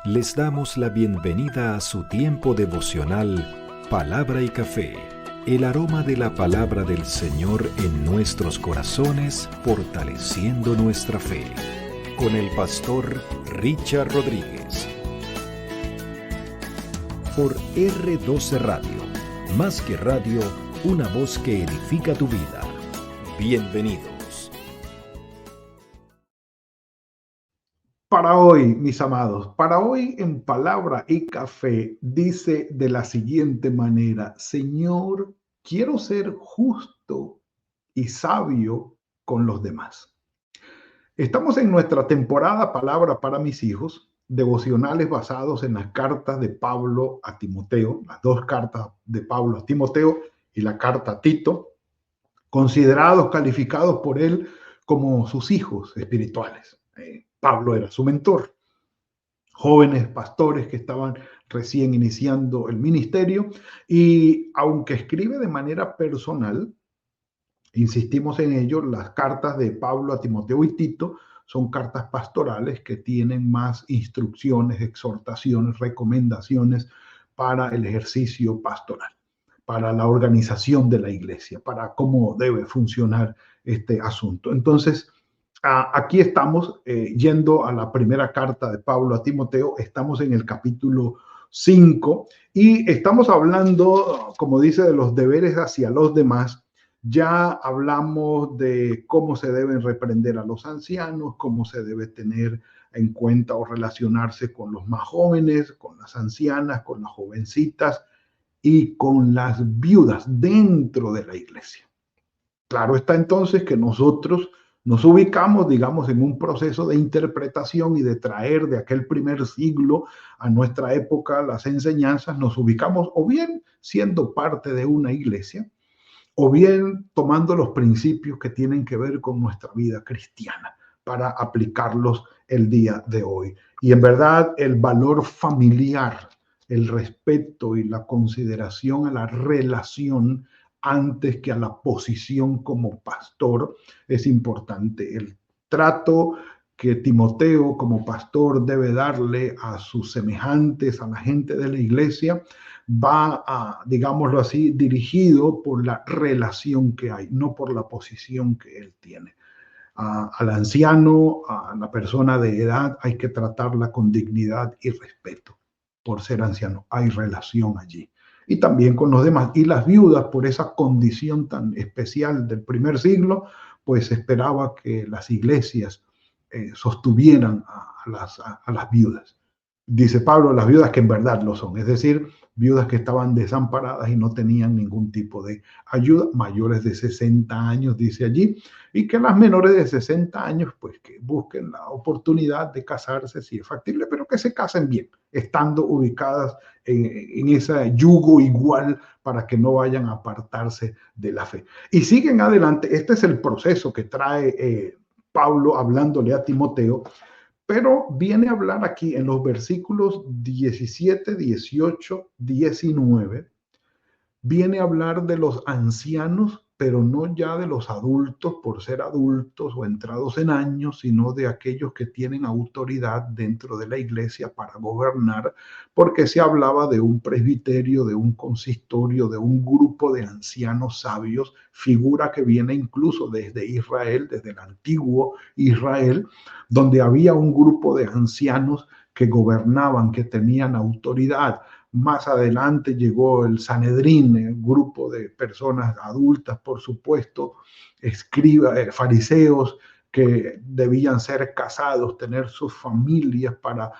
Les damos la bienvenida a su tiempo devocional Palabra y Café, el aroma de la palabra del Señor en nuestros corazones, fortaleciendo nuestra fe. Con el pastor Richard Rodríguez. Por R12 Radio, más que radio, una voz que edifica tu vida. Bienvenidos. Para hoy, mis amados, para hoy en Palabra y Café dice de la siguiente manera: Señor, quiero ser justo y sabio con los demás. Estamos en nuestra temporada Palabra para mis hijos, devocionales basados en las cartas de Pablo a Timoteo, las dos cartas de Pablo a Timoteo y la carta a Tito, considerados, calificados por él como sus hijos espirituales. Pablo era su mentor. Jóvenes pastores que estaban recién iniciando el ministerio, y aunque escribe de manera personal, insistimos en ello, las cartas de Pablo a Timoteo y Tito son cartas pastorales que tienen más instrucciones, exhortaciones, recomendaciones para el ejercicio pastoral, para la organización de la iglesia, para cómo debe funcionar este asunto. Entonces, aquí estamos yendo a la primera carta de Pablo a Timoteo. Estamos en el capítulo 5 y estamos hablando, como dice, de los deberes hacia los demás. Ya hablamos de cómo se deben reprender a los ancianos, cómo se debe tener en cuenta o relacionarse con los más jóvenes, con las ancianas, con las jovencitas y con las viudas dentro de la iglesia. Claro está entonces que nosotros nos ubicamos, digamos, en un proceso de interpretación y de traer de aquel primer siglo a nuestra época las enseñanzas. Nos ubicamos o bien siendo parte de una iglesia, o bien tomando los principios que tienen que ver con nuestra vida cristiana para aplicarlos el día de hoy. Y en verdad el valor familiar, el respeto y la consideración a la relación antes que a la posición como pastor es importante. El trato que Timoteo como pastor debe darle a sus semejantes, a la gente de la iglesia, va a, digámoslo así, dirigido por la relación que hay, no por la posición que él tiene. Al anciano, a la persona de edad, hay que tratarla con dignidad y respeto. Por ser anciano, hay relación allí. Y también con los demás. Y las viudas, por esa condición tan especial del primer siglo, pues esperaba que las iglesias sostuvieran a las viudas. Dice Pablo, las viudas que en verdad lo son, es decir, viudas que estaban desamparadas y no tenían ningún tipo de ayuda, mayores de 60 años, dice allí, y que las menores de 60 años, pues que busquen la oportunidad de casarse si es factible, pero que se casen bien, estando ubicadas en ese yugo igual para que no vayan a apartarse de la fe. Y siguen adelante, este es el proceso que trae Pablo hablándole a Timoteo, pero viene a hablar aquí en los versículos 17, 18, 19, viene a hablar de los ancianos, pero no ya de los adultos por ser adultos o entrados en años, sino de aquellos que tienen autoridad dentro de la iglesia para gobernar, porque se hablaba de un presbiterio, de un consistorio, de un grupo de ancianos sabios, figura que viene incluso desde Israel, desde el antiguo Israel, donde había un grupo de ancianos que gobernaban, que tenían autoridad. Más adelante llegó el Sanedrín, un grupo de personas adultas, por supuesto, escribas, fariseos que debían ser casados, tener sus familias para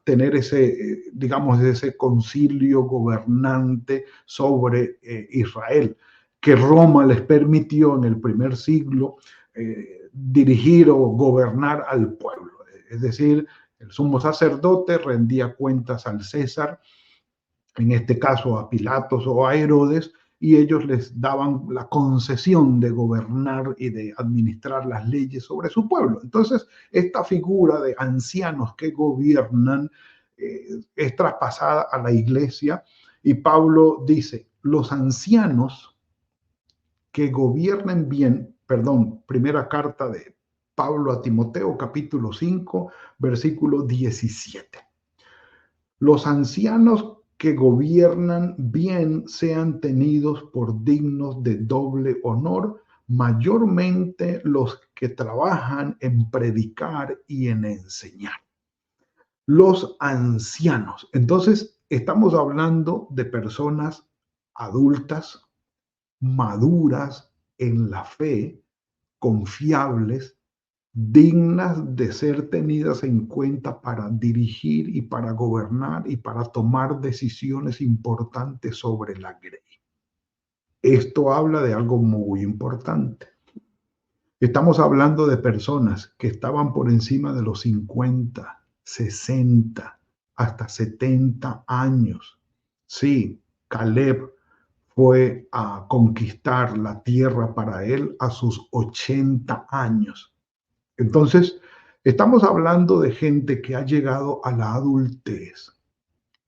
tener ese, digamos, ese concilio gobernante sobre Israel, que Roma les permitió en el primer siglo dirigir o gobernar al pueblo. Es decir, el sumo sacerdote rendía cuentas al César, en este caso a Pilatos o a Herodes, y ellos les daban la concesión de gobernar y de administrar las leyes sobre su pueblo. Entonces, esta figura de ancianos que gobiernan es traspasada a la iglesia, y Pablo dice, los ancianos que gobiernen bien, perdón, primera carta de Pablo a Timoteo, capítulo 5, versículo 17. Los ancianos que gobiernan bien sean tenidos por dignos de doble honor, mayormente los que trabajan en predicar y en enseñar. Los ancianos. Entonces, estamos hablando de personas adultas, maduras en la fe, confiables, dignas de ser tenidas en cuenta para dirigir y para gobernar y para tomar decisiones importantes sobre la grey. Esto habla de algo muy importante. Estamos hablando de personas que estaban por encima de los 50, 60, hasta 70 años. Sí, Caleb fue a conquistar la tierra para él a sus 80 años. Entonces, estamos hablando de gente que ha llegado a la adultez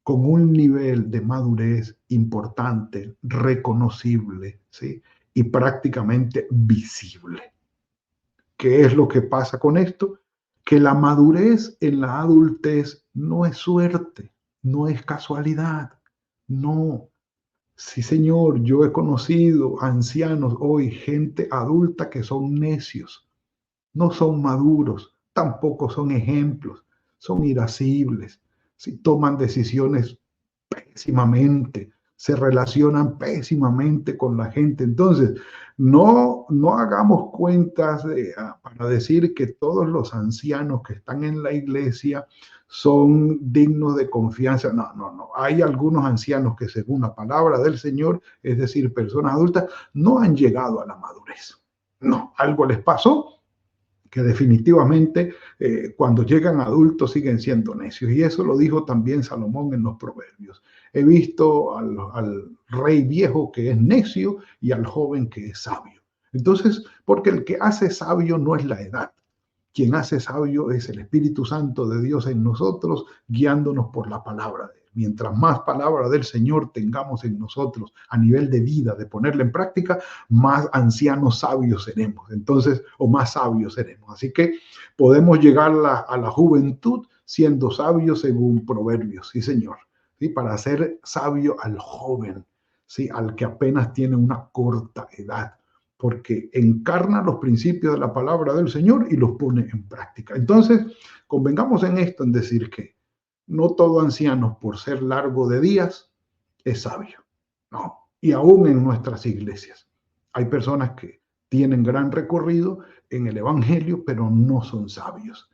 con un nivel de madurez importante, reconocible, ¿sí? Y prácticamente visible. ¿Qué es lo que pasa con esto? Que la madurez en la adultez no es suerte, no es casualidad, no. Sí, señor, yo he conocido ancianos hoy, gente adulta que son necios, no son maduros, tampoco son ejemplos, son irascibles, si toman decisiones pésimamente, se relacionan pésimamente con la gente. Entonces, no hagamos cuentas para decir que todos los ancianos que están en la iglesia son dignos de confianza. No, no, no. Hay algunos ancianos que según la palabra del Señor, es decir, personas adultas, no han llegado a la madurez. No, algo les pasó que definitivamente cuando llegan adultos siguen siendo necios. Y eso lo dijo también Salomón en los Proverbios. He visto al rey viejo que es necio y al joven que es sabio. Entonces, porque el que hace sabio no es la edad. Quien hace sabio es el Espíritu Santo de Dios en nosotros, guiándonos por la palabra de Él. Mientras más palabra del Señor tengamos en nosotros a nivel de vida, de ponerla en práctica, más ancianos sabios seremos. Entonces, o más sabios seremos. Así que podemos llegar a la juventud siendo sabios según Proverbios. Sí, Señor. ¿Sí? Para ser sabio al joven, ¿sí? Al que apenas tiene una corta edad, porque encarna los principios de la palabra del Señor y los pone en práctica. Entonces, convengamos en esto, en decir que no todo anciano, por ser largo de días, es sabio. No. Y aún en nuestras iglesias hay personas que tienen gran recorrido en el Evangelio, pero no son sabios.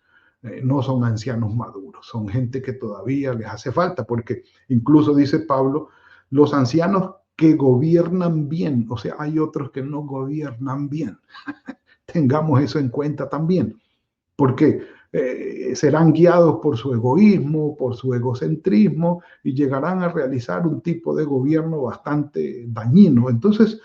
No son ancianos maduros, son gente que todavía les hace falta, porque incluso dice Pablo, los ancianos que gobiernan bien, o sea, hay otros que no gobiernan bien. Tengamos eso en cuenta también, porque serán guiados por su egoísmo, por su egocentrismo y llegarán a realizar un tipo de gobierno bastante dañino. Entonces,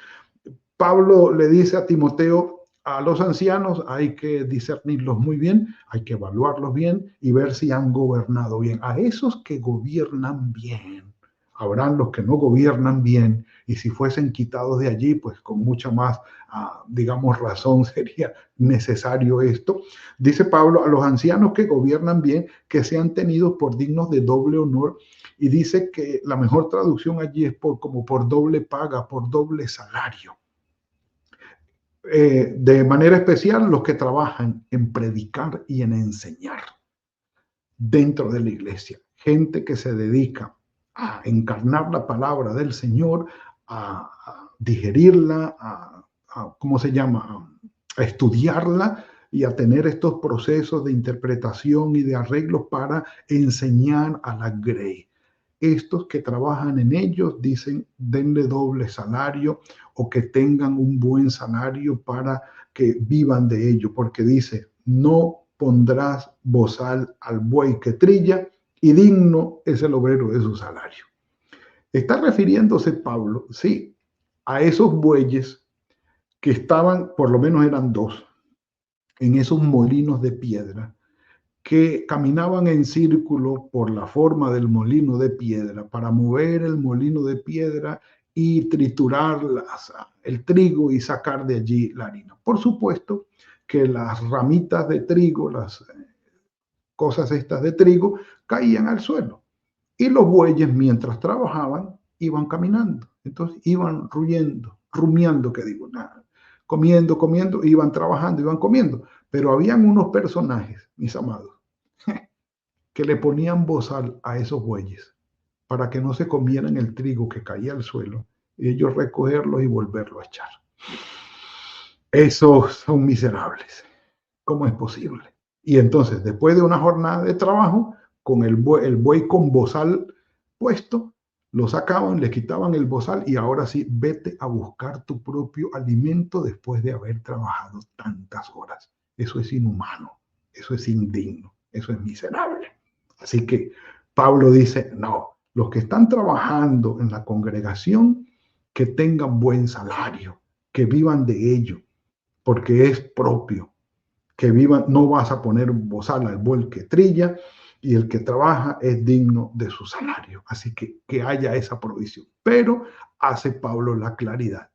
Pablo le dice a Timoteo, a los ancianos hay que discernirlos muy bien, hay que evaluarlos bien y ver si han gobernado bien. A esos que gobiernan bien, habrán los que no gobiernan bien y si fuesen quitados de allí, pues con mucha más, digamos, razón sería necesario esto. Dice Pablo, a los ancianos que gobiernan bien, que sean tenidos por dignos de doble honor, y dice que la mejor traducción allí es como por doble paga, por doble salario. De manera especial los que trabajan en predicar y en enseñar dentro de la iglesia. Gente que se dedica a encarnar la palabra del Señor, a digerirla, ¿cómo se llama? A estudiarla y a tener estos procesos de interpretación y de arreglos para enseñar a la grey. Estos que trabajan en ellos dicen, denle doble salario o que tengan un buen salario para que vivan de ello, porque dice, no pondrás bozal al buey que trilla y digno es el obrero de su salario. Está refiriéndose Pablo, sí, a esos bueyes que estaban, por lo menos eran dos, en esos molinos de piedra, que caminaban en círculo por la forma del molino de piedra para mover el molino de piedra y triturar el trigo y sacar de allí la harina. Por supuesto que las ramitas de trigo, las cosas estas de trigo, caían al suelo Y los bueyes, mientras trabajaban, iban caminando. Entonces iban rumiando, que digo, nada, comiendo, iban trabajando, iban comiendo. Pero habían unos personajes, mis amados, que le ponían bozal a esos bueyes para que no se comieran el trigo que caía al suelo y ellos recogerlo y volverlo a echar. Esos son miserables. ¿Cómo es posible? Y entonces, después de una jornada de trabajo, con el buey con bozal puesto, lo sacaban, le quitaban el bozal y ahora sí, vete a buscar tu propio alimento después de haber trabajado tantas horas. Eso es inhumano, eso es indigno, eso es miserable. Así que Pablo dice, no, los que están trabajando en la congregación, que tengan buen salario, que vivan de ello, porque es propio, que vivan, no vas a poner bozal al buey que trilla, y el que trabaja es digno de su salario. Así que haya esa provisión. Pero hace Pablo la claridad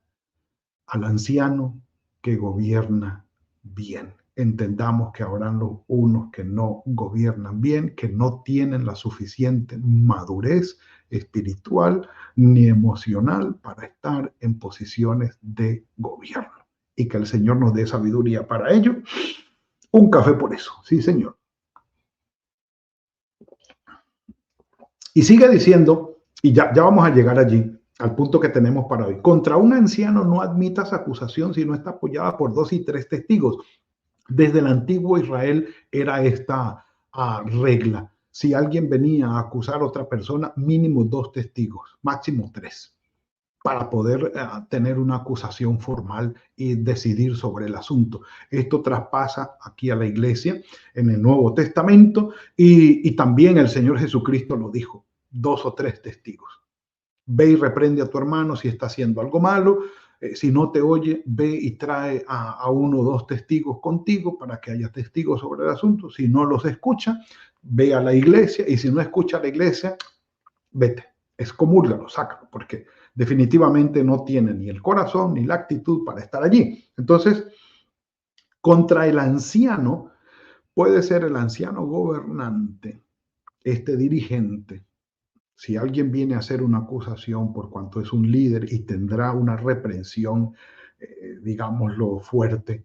al anciano que gobierna bien. Entendamos que habrán los unos que no gobiernan bien, que no tienen la suficiente madurez espiritual ni emocional para estar en posiciones de gobierno. Y que el Señor nos dé sabiduría para ello. Un café por eso, sí, señor. Y sigue diciendo, y ya vamos a llegar allí, al punto que tenemos para hoy. Contra un anciano no admitas acusación si no está apoyada por 2 y 3 testigos. Desde el antiguo Israel era esta regla. Si alguien venía a acusar a otra persona, mínimo 2 testigos, máximo 3, para poder tener una acusación formal y decidir sobre el asunto. Esto traspasa aquí a la iglesia en el Nuevo Testamento y también el Señor Jesucristo lo dijo, 2 o 3 testigos. Ve y reprende a tu hermano si está haciendo algo malo. Si no te oye, ve y trae a 1 o 2 testigos contigo para que haya testigos sobre el asunto. Si no los escucha, ve a la iglesia y si no escucha a la iglesia, vete, excomúlgalo, sácalo, porque definitivamente no tiene ni el corazón ni la actitud para estar allí. Entonces, contra el anciano, puede ser el anciano gobernante, este dirigente. Si alguien viene a hacer una acusación por cuanto es un líder y tendrá una reprensión, digámoslo, fuerte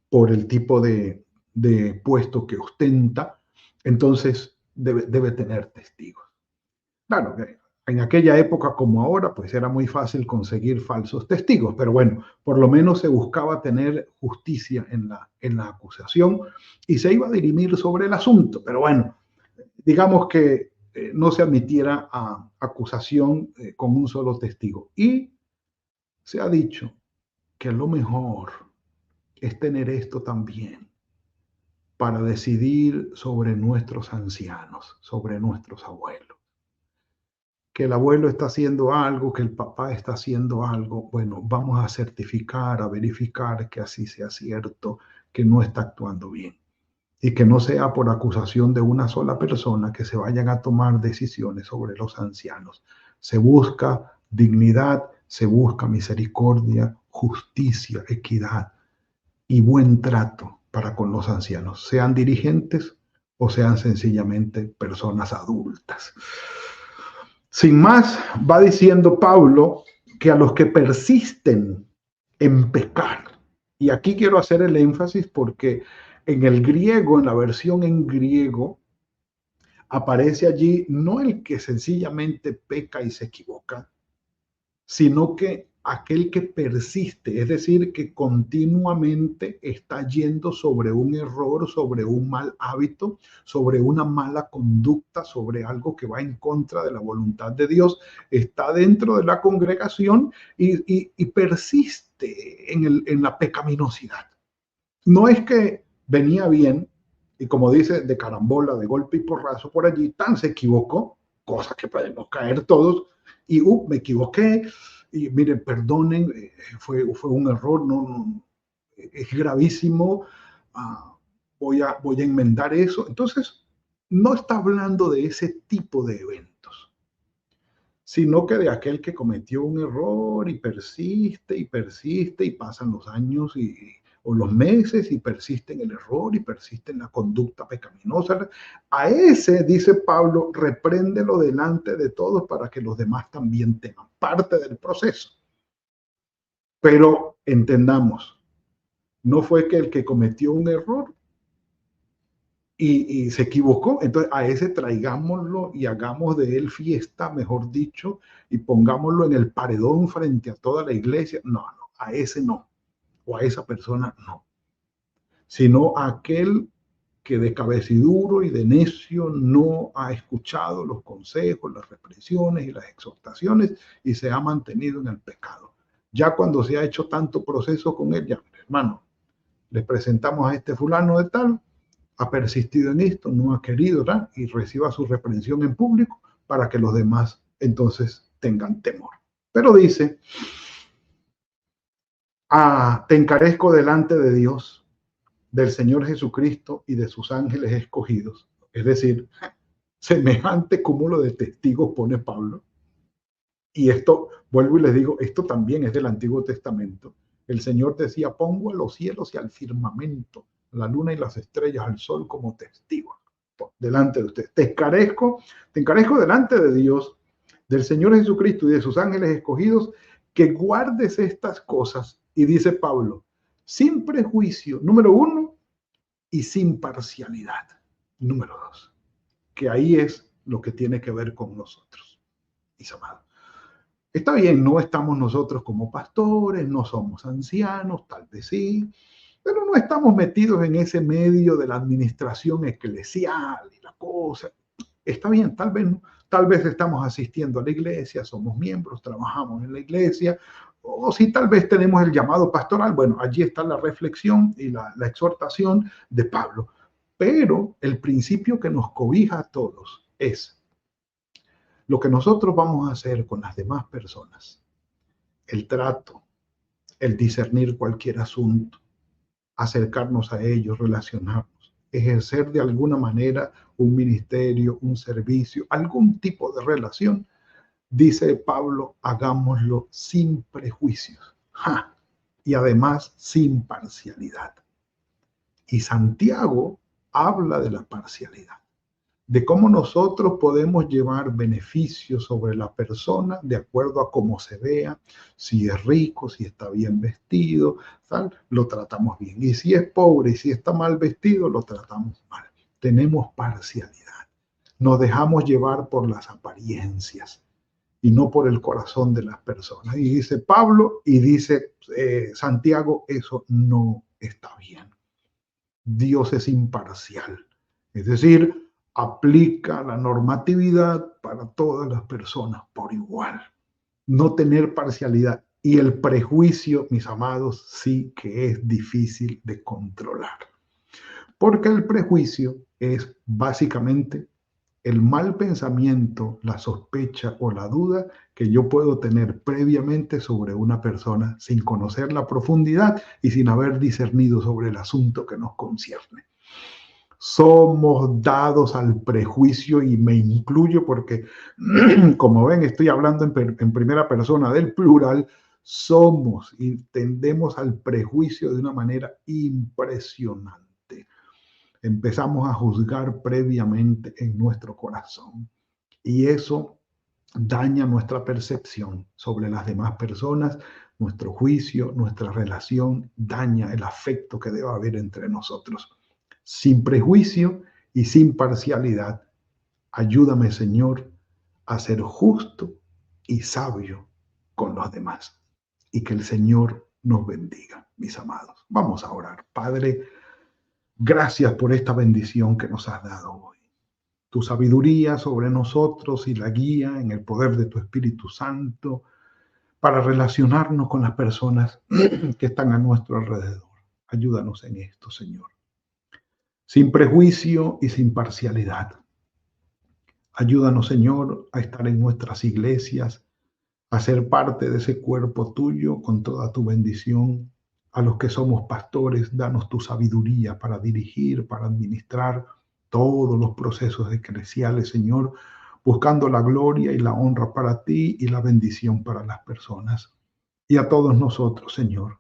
por el tipo de puesto que ostenta, entonces debe tener testigos. Claro, en aquella época como ahora, pues era muy fácil conseguir falsos testigos, pero bueno, por lo menos se buscaba tener justicia en la acusación y se iba a dirimir sobre el asunto. Pero bueno, digamos que no se admitiera a acusación con un solo testigo. Y se ha dicho que lo mejor es tener esto también para decidir sobre nuestros ancianos, sobre nuestros abuelos. Que el abuelo está haciendo algo, que el papá está haciendo algo, bueno, vamos a certificar, a verificar que así sea cierto, que no está actuando bien. Y que no sea por acusación de una sola persona que se vayan a tomar decisiones sobre los ancianos. Se busca dignidad, se busca misericordia, justicia, equidad y buen trato para con los ancianos, sean dirigentes o sean sencillamente personas adultas. Sin más, va diciendo Pablo que a los que persisten en pecar, y aquí quiero hacer el énfasis porque en el griego, en la versión en griego, aparece allí no el que sencillamente peca y se equivoca, sino que aquel que persiste, es decir, que continuamente está yendo sobre un error, sobre un mal hábito, sobre una mala conducta, sobre algo que va en contra de la voluntad de Dios, está dentro de la congregación y persiste en la pecaminosidad. No es que venía bien y como dice, de carambola, de golpe y porrazo por allí, tan se equivocó, cosa que podemos caer todos, y me equivoqué, y miren, perdonen, fue un error, no, es gravísimo, voy a enmendar eso. Entonces, no está hablando de ese tipo de eventos, sino que de aquel que cometió un error y persiste y pasan los años y o los meses y persiste en el error y persiste en la conducta pecaminosa. A ese, dice Pablo, repréndelo delante de todos para que los demás también tengan parte del proceso. Pero entendamos, no fue que el que cometió un error y se equivocó, entonces a ese traigámoslo y hagamos de él fiesta, mejor dicho, y pongámoslo en el paredón frente a toda la iglesia. No, no, a ese no, o a esa persona no, sino a aquel que de cabeciduro y de necio no ha escuchado los consejos, las reprensiones y las exhortaciones y se ha mantenido en el pecado. Ya cuando se ha hecho tanto proceso con él, ya, hermano, le presentamos a este fulano de tal, ha persistido en esto, no ha querido, ¿verdad? Y reciba su reprensión en público para que los demás entonces tengan temor. Pero dice, te encarezco delante de Dios, del Señor Jesucristo y de sus ángeles escogidos. Es decir, semejante cúmulo de testigos pone Pablo. Y esto, vuelvo y les digo, esto también es del Antiguo Testamento. El Señor decía, pongo a los cielos y al firmamento, la luna y las estrellas, al sol como testigos delante de ustedes. Te encarezco delante de Dios, del Señor Jesucristo y de sus ángeles escogidos, que guardes estas cosas. Y dice Pablo, sin prejuicio, número 1, y sin parcialidad, número 2, que ahí es lo que tiene que ver con nosotros, mis amados. Está bien, no estamos nosotros como pastores, no somos ancianos, tal vez sí, pero no estamos metidos en ese medio de la administración eclesial y la cosa. Está bien, tal vez estamos asistiendo a la iglesia, somos miembros, trabajamos en la iglesia, o si tal vez tenemos el llamado pastoral. Bueno, allí está la reflexión y la exhortación de Pablo. Pero el principio que nos cobija a todos es lo que nosotros vamos a hacer con las demás personas, el trato, el discernir cualquier asunto, acercarnos a ellos, relacionarnos, ejercer de alguna manera un ministerio, un servicio, algún tipo de relación. Dice Pablo, hagámoslo sin prejuicios, y además sin parcialidad. Y Santiago habla de la parcialidad, de cómo nosotros podemos llevar beneficios sobre la persona de acuerdo a cómo se vea, si es rico, si está bien vestido, ¿tal? Lo tratamos bien. Y si es pobre y si está mal vestido, lo tratamos mal. Tenemos parcialidad. Nos dejamos llevar por las apariencias y no por el corazón de las personas. Y dice Pablo y dice Santiago, eso no está bien. Dios es imparcial. Es decir, aplica la normatividad para todas las personas por igual. No tener parcialidad. Y el prejuicio, mis amados, sí que es difícil de controlar. Porque el prejuicio es básicamente el mal pensamiento, la sospecha o la duda que yo puedo tener previamente sobre una persona sin conocer la profundidad y sin haber discernido sobre el asunto que nos concierne. Somos dados al prejuicio y me incluyo porque, como ven, estoy hablando en primera persona del plural. Somos y tendemos al prejuicio de una manera impresionante. Empezamos a juzgar previamente en nuestro corazón y eso daña nuestra percepción sobre las demás personas, nuestro juicio, nuestra relación, daña el afecto que debe haber entre nosotros. Sin prejuicio y sin parcialidad, ayúdame, Señor, a ser justo y sabio con los demás. Y que el Señor nos bendiga, mis amados. Vamos a orar. Padre, gracias por esta bendición que nos has dado hoy. Tu sabiduría sobre nosotros y la guía en el poder de tu Espíritu Santo para relacionarnos con las personas que están a nuestro alrededor. Ayúdanos en esto, Señor. Sin prejuicio y sin parcialidad. Ayúdanos, Señor, a estar en nuestras iglesias, a ser parte de ese cuerpo tuyo con toda tu bendición. A los que somos pastores, danos tu sabiduría para dirigir, para administrar todos los procesos eclesiales, Señor, buscando la gloria y la honra para ti y la bendición para las personas. Y a todos nosotros, Señor,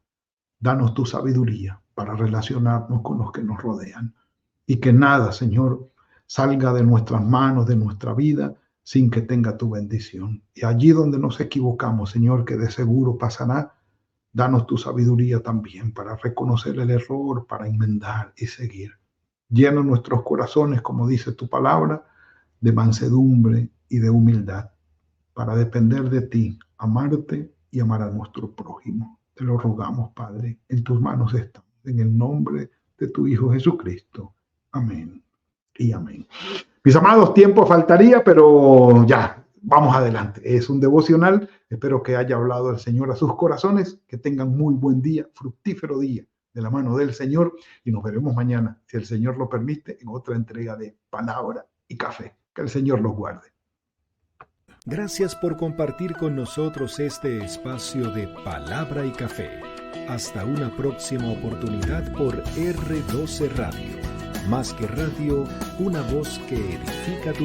Danos tu sabiduría para relacionarnos con los que nos rodean. Y que nada, Señor, salga de nuestras manos, de nuestra vida, sin que tenga tu bendición. Y allí donde nos equivocamos, Señor, que de seguro pasará, danos tu sabiduría también para reconocer el error, para enmendar y seguir. Llena nuestros corazones, como dice tu palabra, de mansedumbre y de humildad, para depender de ti, amarte y amar a nuestro prójimo. Te lo rogamos, Padre, en tus manos estamos, en el nombre de tu Hijo Jesucristo. Amén y amén. Mis amados, tiempo faltaría, pero ya, vamos adelante. Es un devocional. Espero que haya hablado el Señor a sus corazones. Que tengan muy buen día, fructífero día de la mano del Señor. Y nos veremos mañana, si el Señor lo permite, en otra entrega de Palabra y Café. Que el Señor los guarde. Gracias por compartir con nosotros este espacio de Palabra y Café. Hasta una próxima oportunidad por R12 Radio. Más que radio, una voz que edifica tu vida.